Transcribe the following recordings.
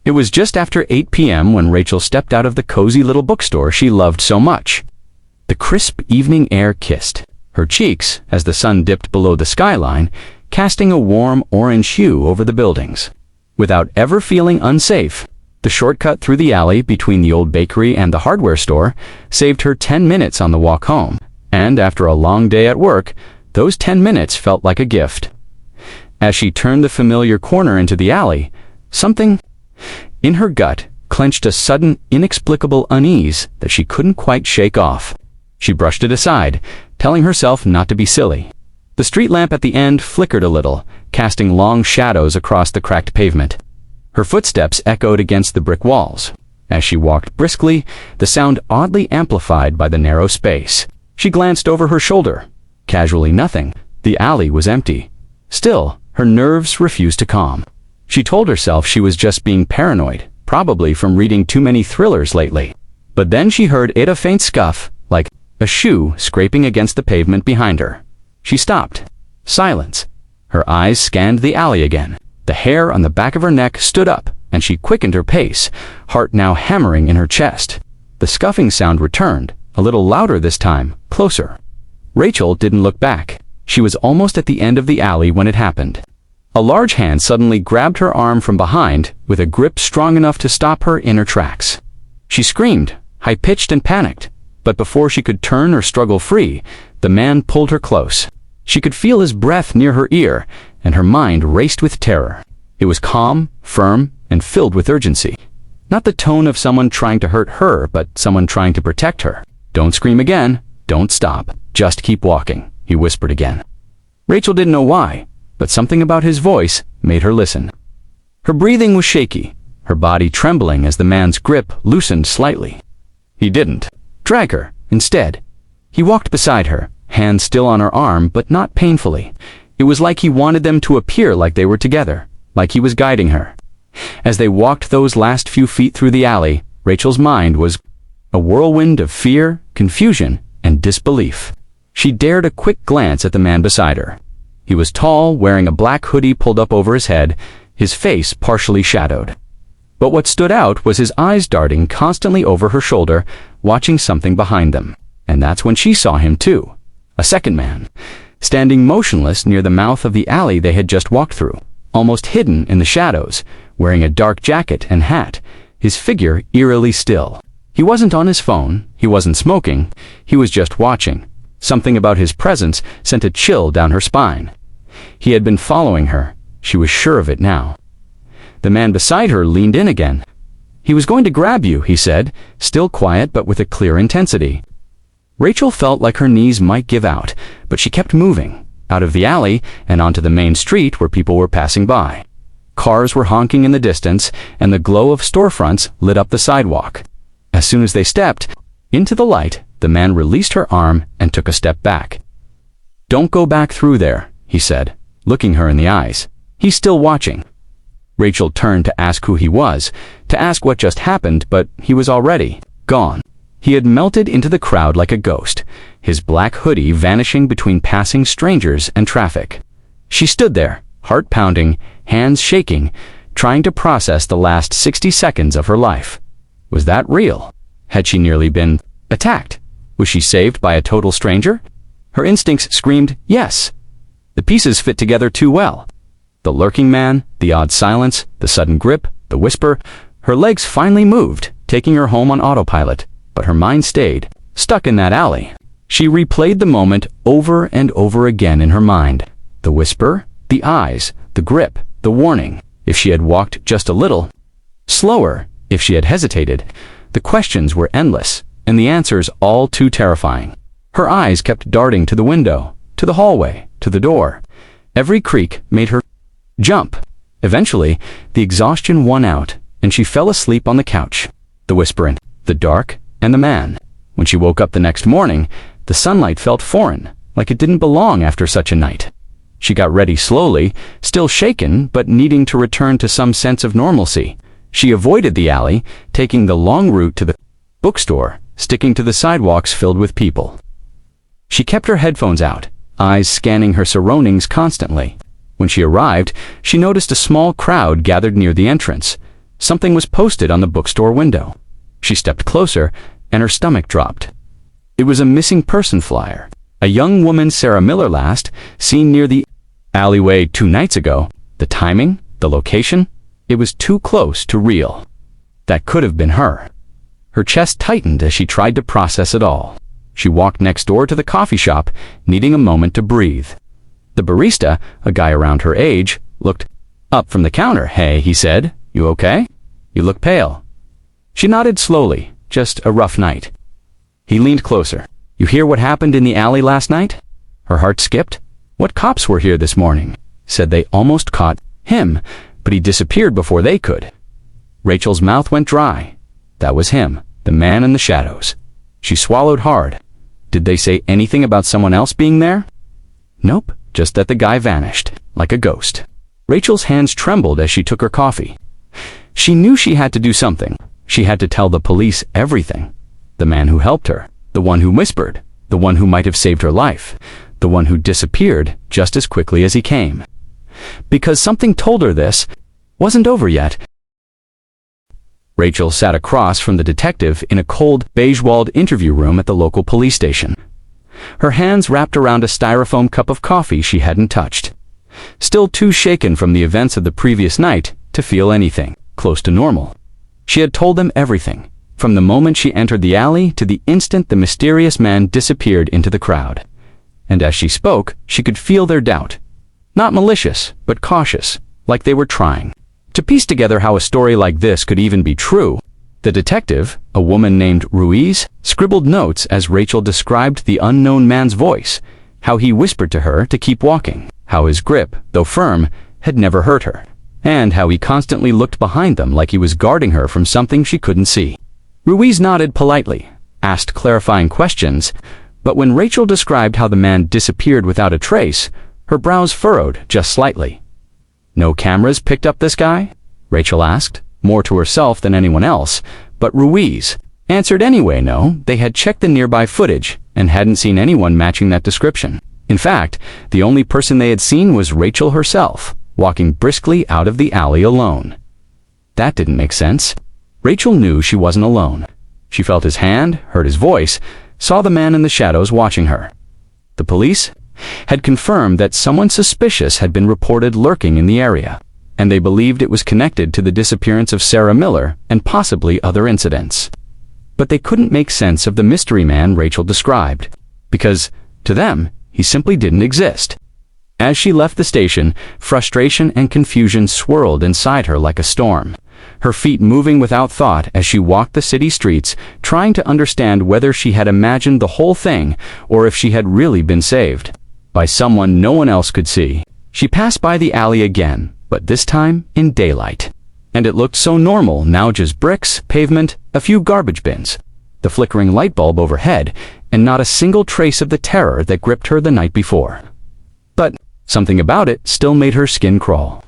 It was just after 8 p.m. when Rachel stepped out of the cozy little bookstore she loved so much. The crisp evening air kissed her cheeks as the sun dipped below the skyline, casting a warm orange hue over the buildings. Without ever feeling unsafe, the shortcut through the alley between the old bakery and the hardware store saved her 10 minutes on the walk home, and after a long day at work, those 10 minutes felt like a gift. As she turned the familiar corner into the alley, something in her gut clenched a sudden, inexplicable unease that she couldn't quite shake off. She brushed it aside, telling herself not to be silly. The street lamp at the end flickered a little, casting long shadows across the cracked pavement. Her footsteps echoed against the brick walls. As she walked briskly, the sound oddly amplified by the narrow space. She glanced over her shoulder. Casually nothing. The alley was empty. Still, her nerves refused to calm. She told herself she was just being paranoid, probably from reading too many thrillers lately. But then she heard a faint scuff, like a shoe scraping against the pavement behind her. She stopped. Silence. Her eyes scanned the alley again. The hair on the back of her neck stood up, and she quickened her pace, heart now hammering in her chest. The scuffing sound returned, a little louder this time, closer. Rachel didn't look back. She was almost at the end of the alley when it happened. A large hand suddenly grabbed her arm from behind, with a grip strong enough to stop her in her tracks. She screamed, high-pitched and panicked, but before she could turn or struggle free, the man pulled her close. She could feel his breath near her ear, and her mind raced with terror. It was calm, firm, and filled with urgency. Not the tone of someone trying to hurt her, but someone trying to protect her. "Don't scream again. Don't stop. Just keep walking," he whispered again. Rachel didn't know why, but something about his voice made her listen. Her breathing was shaky, her body trembling as the man's grip loosened slightly. He didn't drag her. Instead, he walked beside her, hand still on her arm, but not painfully. It was like he wanted them to appear like they were together, like he was guiding her. As they walked those last few feet through the alley, Rachel's mind was a whirlwind of fear, confusion, and disbelief. She dared a quick glance at the man beside her. He was tall, wearing a black hoodie pulled up over his head, his face partially shadowed. But what stood out was his eyes darting constantly over her shoulder, watching something behind them. And that's when she saw him too. A second man, standing motionless near the mouth of the alley they had just walked through, almost hidden in the shadows, wearing a dark jacket and hat, his figure eerily still. He wasn't on his phone, he wasn't smoking, he was just watching. Something about his presence sent a chill down her spine. He had been following her. She was sure of it now. The man beside her leaned in again. "He was going to grab you," he said, still quiet but with a clear intensity. Rachel felt like her knees might give out, but she kept moving, out of the alley and onto the main street where people were passing by. Cars were honking in the distance, and the glow of storefronts lit up the sidewalk. As soon as they stepped into the light, the man released her arm and took a step back. "Don't go back through there," he said, looking her in the eyes. "He's still watching." Rachel turned to ask who he was, to ask what just happened, but he was already gone. He had melted into the crowd like a ghost, his black hoodie vanishing between passing strangers and traffic. She stood there, heart pounding, hands shaking, trying to process the last 60 seconds of her life. Was that real? Had she nearly been attacked? Was she saved by a total stranger? Her instincts screamed yes. The pieces fit together too well. The lurking man, the odd silence, the sudden grip, the whisper. Her legs finally moved, taking her home on autopilot, but her mind stayed, stuck in that alley. She replayed the moment over and over again in her mind. The whisper, the eyes, the grip, the warning. If she had walked just a little slower, if she had hesitated, the questions were endless, and the answers all too terrifying. Her eyes kept darting to the window, to the hallway, to the door. Every creak made her jump. Eventually, the exhaustion won out, and she fell asleep on the couch. The whisper in the dark, and the man. When she woke up the next morning, the sunlight felt foreign, like it didn't belong after such a night. She got ready slowly, still shaken, but needing to return to some sense of normalcy. She avoided the alley, taking the long route to the bookstore, sticking to the sidewalks filled with people. She kept her headphones out, eyes scanning her surroundings constantly. When she arrived, she noticed a small crowd gathered near the entrance. Something was posted on the bookstore window. She stepped closer, and her stomach dropped. It was a missing person flyer. A young woman, Sarah Miller, last seen near the alleyway 2 nights ago. The timing, the location, it was too close to real. That could have been her. Her chest tightened as she tried to process it all. She walked next door to the coffee shop, needing a moment to breathe. The barista, a guy around her age, looked up from the counter. "Hey," he said, "you okay? You look pale." She nodded slowly. "Just a rough night." He leaned closer. "You hear what happened in the alley last night?" Her heart skipped. "What cops were here this morning? Said they almost caught him, but he disappeared before they could." Rachel's mouth went dry. That was him, the man in the shadows. She swallowed hard. Did they say anything about someone else being there? Nope, just that the guy vanished, like a ghost. Rachel's hands trembled as she took her coffee. She knew she had to do something. She had to tell the police everything. The man who helped her, the one who whispered, the one who might have saved her life, the one who disappeared just as quickly as he came. Because something told her this wasn't over yet. Rachel sat across from the detective in a cold, beige-walled interview room at the local police station. Her hands wrapped around a styrofoam cup of coffee she hadn't touched. Still too shaken from the events of the previous night to feel anything close to normal. She had told them everything, from the moment she entered the alley to the instant the mysterious man disappeared into the crowd. And as she spoke, she could feel their doubt. Not malicious, but cautious, like they were trying to piece together how a story like this could even be true. The detective, a woman named Ruiz, scribbled notes as Rachel described the unknown man's voice, how he whispered to her to keep walking, how his grip, though firm, had never hurt her, and how he constantly looked behind them like he was guarding her from something she couldn't see. Ruiz nodded politely, asked clarifying questions, but when Rachel described how the man disappeared without a trace, her brows furrowed just slightly. "No cameras picked up this guy?" Rachel asked, more to herself than anyone else, but Ruiz answered anyway. No, they had checked the nearby footage and hadn't seen anyone matching that description. In fact, the only person they had seen was Rachel herself, walking briskly out of the alley alone. That didn't make sense. Rachel knew she wasn't alone. She felt his hand, heard his voice, saw the man in the shadows watching her. The police had confirmed that someone suspicious had been reported lurking in the area, and they believed it was connected to the disappearance of Sarah Miller and possibly other incidents. But they couldn't make sense of the mystery man Rachel described, because, to them, he simply didn't exist. As she left the station, frustration and confusion swirled inside her like a storm, her feet moving without thought as she walked the city streets, trying to understand whether she had imagined the whole thing or if she had really been saved by someone no one else could see. She passed by the alley again, but this time in daylight. And it looked so normal, now just bricks, pavement, a few garbage bins, the flickering light bulb overhead, and not a single trace of the terror that gripped her the night before. But something about it still made her skin crawl.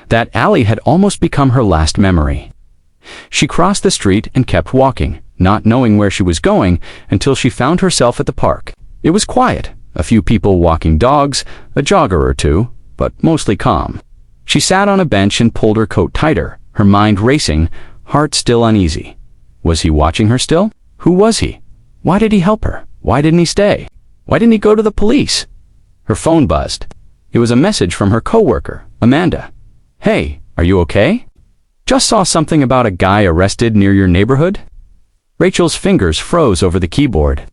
That alley had almost become her last memory. She crossed the street and kept walking, not knowing where she was going, until she found herself at the park. It was quiet, a few people walking dogs, a jogger or two, but mostly calm. She sat on a bench and pulled her coat tighter, her mind racing, heart still uneasy. Was he watching her still? Who was he? Why did he help her? Why didn't he stay? Why didn't he go to the police? Her phone buzzed. It was a message from her coworker, Amanda. "Hey, are you okay? Just saw something about a guy arrested near your neighborhood." Rachel's fingers froze over the keyboard.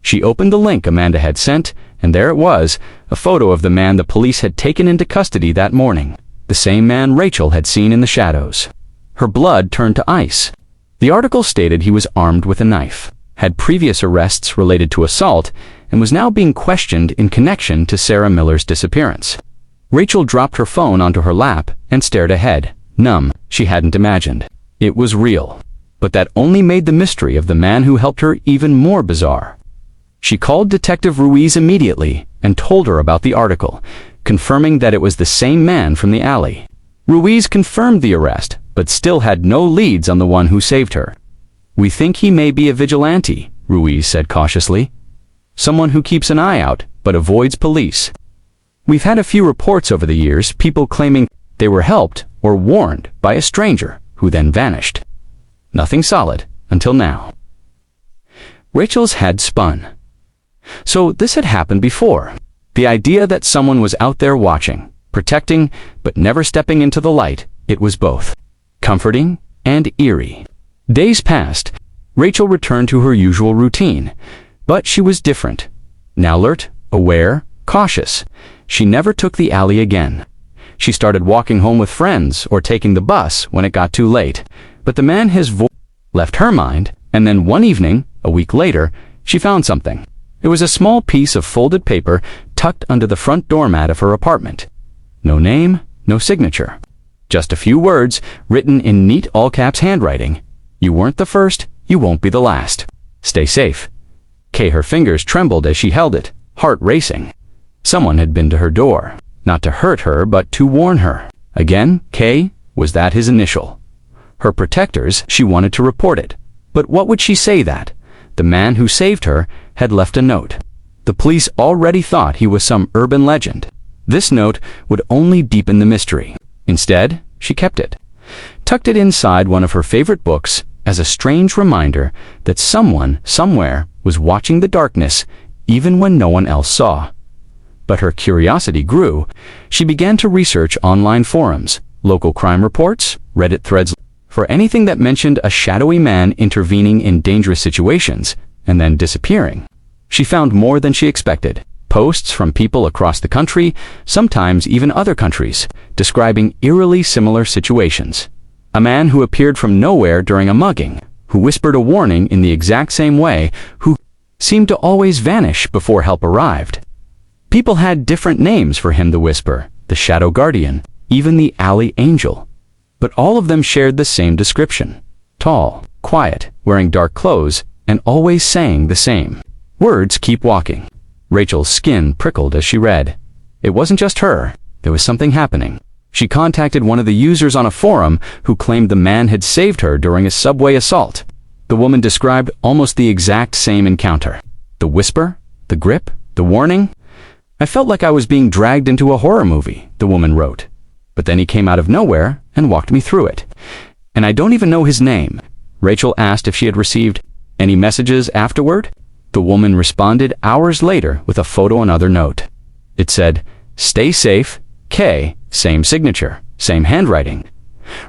She opened the link Amanda had sent, and there it was, a photo of the man the police had taken into custody that morning, the same man Rachel had seen in the shadows. Her blood turned to ice. The article stated he was armed with a knife, had previous arrests related to assault, and was now being questioned in connection to Sarah Miller's disappearance. Rachel dropped her phone onto her lap and stared ahead, numb. She hadn't imagined. It was real. But that only made the mystery of the man who helped her even more bizarre. She called Detective Ruiz immediately and told her about the article, confirming that it was the same man from the alley. Ruiz confirmed the arrest, but still had no leads on the one who saved her. "We think he may be a vigilante," Ruiz said cautiously. "Someone who keeps an eye out, but avoids police. We've had a few reports over the years, people claiming they were helped or warned by a stranger who then vanished. Nothing solid until now. Rachel's head spun. So this had happened before. The idea that someone was out there watching, protecting, but never stepping into the light, it was both comforting and eerie. Days passed. Rachel returned to her usual routine, but she was different. Now alert, aware, cautious. She never took the alley again. She started walking home with friends or taking the bus when it got too late. But the man his voice left her mind, and then one evening, a week later, she found something. It was a small piece of folded paper tucked under the front doormat of her apartment. No name, no signature. Just a few words written in neat all-caps handwriting. You weren't the first, you won't be the last. Stay safe. Kay, her fingers trembled as she held it, heart racing. Someone had been to her door, not to hurt her, but to warn her. Again, Kay, was that his initial? Her protectors, she wanted to report it. But what would she say that? The man who saved her had left a note. The police already thought he was some urban legend. This note would only deepen the mystery. Instead, she kept it, tucked it inside one of her favorite books as a strange reminder that someone, somewhere, was watching the darkness even when no one else saw. But her curiosity grew. She began to research online forums, local crime reports, Reddit threads, for anything that mentioned a shadowy man intervening in dangerous situations and then disappearing. She found more than she expected. Posts from people across the country, sometimes even other countries, describing eerily similar situations. A man who appeared from nowhere during a mugging, who whispered a warning in the exact same way, who seemed to always vanish before help arrived. People had different names for him, the Whisper, the Shadow Guardian, even the Alley Angel. But all of them shared the same description. Tall, quiet, wearing dark clothes, and always saying the same words: keep walking. Rachel's skin prickled as she read. It wasn't just her. There was something happening. She contacted one of the users on a forum who claimed the man had saved her during a subway assault. The woman described almost the exact same encounter. The whisper, the grip, the warning. I felt like I was being dragged into a horror movie, the woman wrote. But then he came out of nowhere and walked me through it. And I don't even know his name. Rachel asked if she had received any messages afterward. The woman responded hours later with a photo and other note. It said, "Stay safe, Kay," same signature, same handwriting.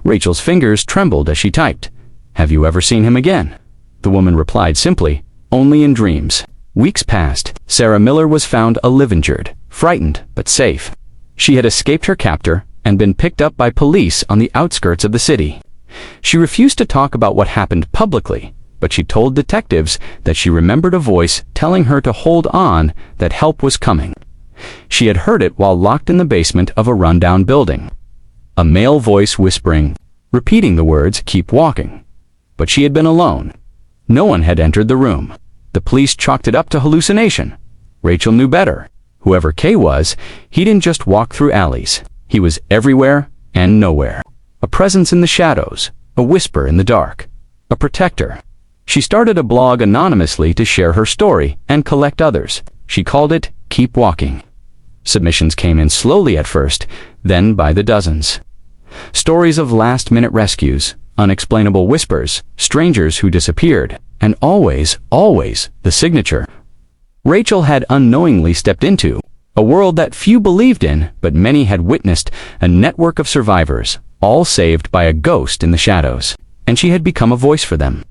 Rachel's fingers trembled as she typed. "Have you ever seen him again?" The woman replied simply, "Only in dreams." Weeks passed. Sarah Miller was found injured, frightened, but safe. She had escaped her captor and been picked up by police on the outskirts of the city. She refused to talk about what happened publicly, but she told detectives that she remembered a voice telling her to hold on, that help was coming. She had heard it while locked in the basement of a rundown building. A male voice whispering, repeating the words, "keep walking." But she had been alone. No one had entered the room. The police chalked it up to hallucination. Rachel knew better. Whoever Kay was, he didn't just walk through alleys. He was everywhere and nowhere. A presence in the shadows, a whisper in the dark, a protector. She started a blog anonymously to share her story and collect others. She called it Keep Walking. Submissions came in slowly at first, then by the dozens. Stories of last-minute rescues, unexplainable whispers, strangers who disappeared, and always, always, the signature. Rachel had unknowingly stepped into a world that few believed in, but many had witnessed, a network of survivors, all saved by a ghost in the shadows, and she had become a voice for them.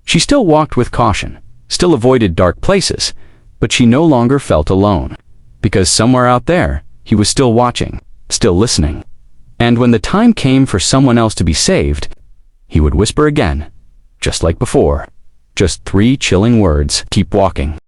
She still walked with caution, still avoided dark places, but she no longer felt alone, because somewhere out there, he was still watching, still listening. And when the time came for someone else to be saved, he would whisper again, just like before. Just 3 chilling words: keep walking.